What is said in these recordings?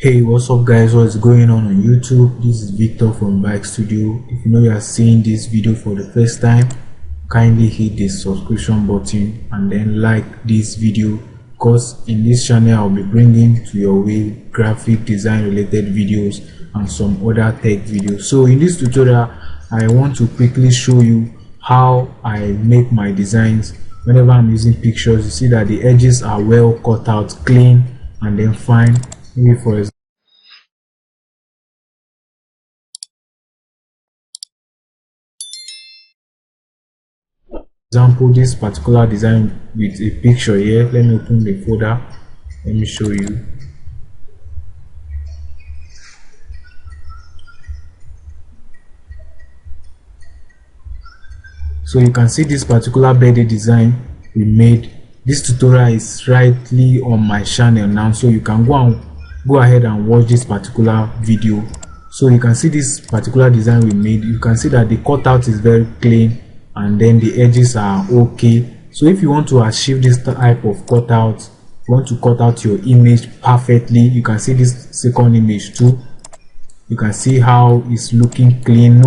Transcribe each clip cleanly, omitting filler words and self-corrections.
Hey, what's up guys? What's going on YouTube? This is Victor from Bike Studio. If you know you are seeing this video for the first time, kindly hit the subscription button and then like this video, because in this channel I'll be bringing to your way graphic design related videos and some other tech videos. So in this tutorial I want to quickly show you how I make my designs. Whenever I'm using pictures, you see that the edges are well cut out, clean and then fine. Maybe for example, this particular design with a picture here. Let me open the folder, let me show you. So you can see this particular birthday design we made. This tutorial is rightly on my channel now, so you can go ahead and watch this particular video. So you can see this particular design we made. You can see that the cutout is very clean and then the edges are okay. So if you want to achieve this type of cutout, you want to cut out your image perfectly, you can see this second image too. You can see how it's looking clean,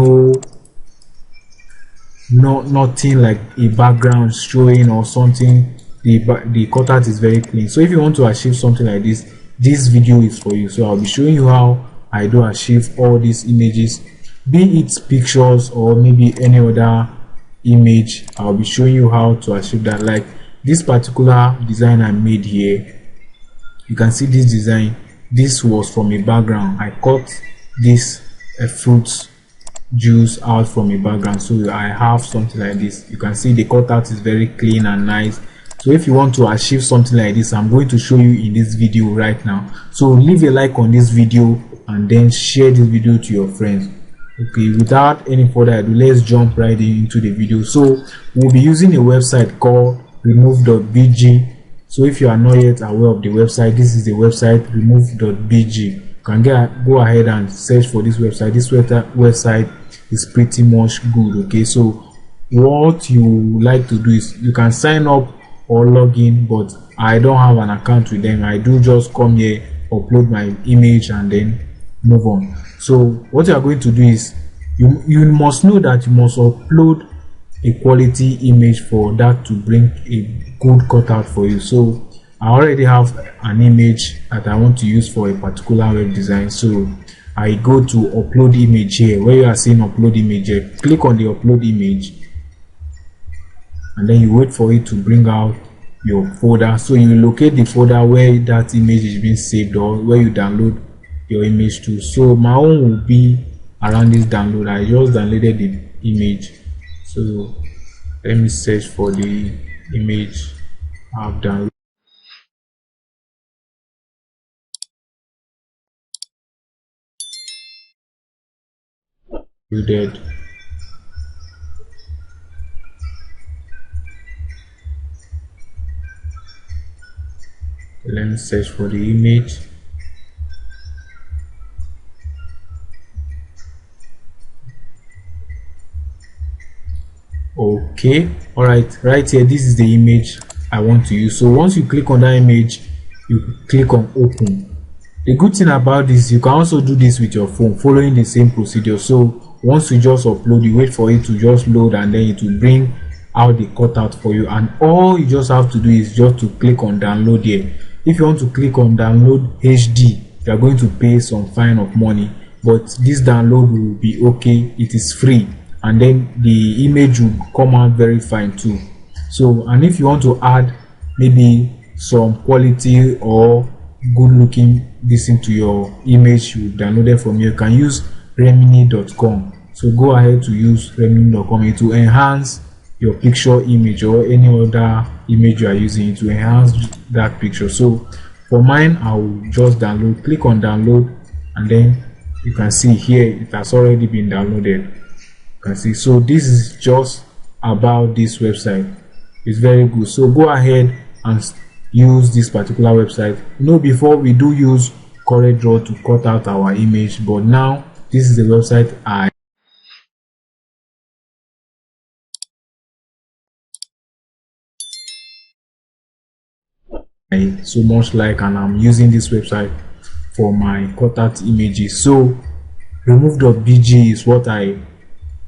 nothing like a background showing or something. The cutout is very clean. So if you want to achieve something like this video is for you. So I'll be showing you how I do achieve all these images, be it pictures or maybe any other image. I'll be showing you how to achieve that. Like this particular design I made here, you can see this design. This was from a background. I cut this fruit juice out from a background, so I have something like this. You can see the cutout is very clean and nice. So if you want to achieve something like this, I'm going to show you in this video right now. So leave a like on this video and then share this video to your friends. Okay, without any further ado, let's jump right into the video. So we'll be using a website called remove.bg. So if you are not yet aware of the website, this is the website remove.bg. You can go ahead and search for this website. This website is pretty much good. Okay, so what you like to do is you can sign up or log in, but I don't have an account with them. I do just come here, upload my image and then move on. So what you are going to do is you must know that you must upload a quality image for that to bring a good cutout for you. So I already have an image that I want to use for a particular web design. So I go to upload image here. Where you are seeing upload image here, click on the upload image and then you wait for it to bring out your folder. So you locate the folder where that image is being saved or where you download your image to. So my own will be around this download. I just downloaded the image. So let me search for the image I've downloaded. Let me search for the image. Okay, all right, right here, this is the image I want to use. So once you click on that image, you click on open. The good thing about this, you can also do this with your phone, following the same procedure. So once you just upload, you wait for it to just load and then it will bring out the cutout for you, and all you just have to do is just to click on download here. If you want to click on download HD, you are going to pay some fine of money, but this download will be okay. It is free, and then the image will come out very fine too. So, and if you want to add maybe some quality or good looking this into your image you downloaded from here, you can use remini.com. so go ahead to use remini.com to enhance your picture image or any other image you are using to enhance that picture. So for mine, I will just download, click on download, and then you can see here it has already been downloaded. You can see. So this is just about this website. It's very good. So go ahead and use this particular website. Before we do use COREL to cut out our image, but now this is the website I so much like, and I'm using this website for my cutout images. So remove.bg is what I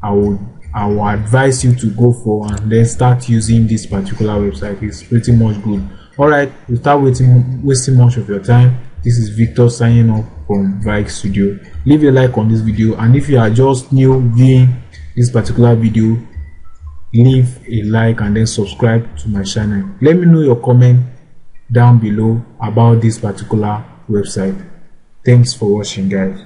would advise you to go for, and then start using this particular website. It's pretty much good. All right, without wasting much of your time, this is Victor signing off from Vike Studio. Leave a like on this video, and if you are just new viewing this particular video, leave a like and then subscribe to my channel. Let me know your comment down below about this particular website. Thanks for watching, guys.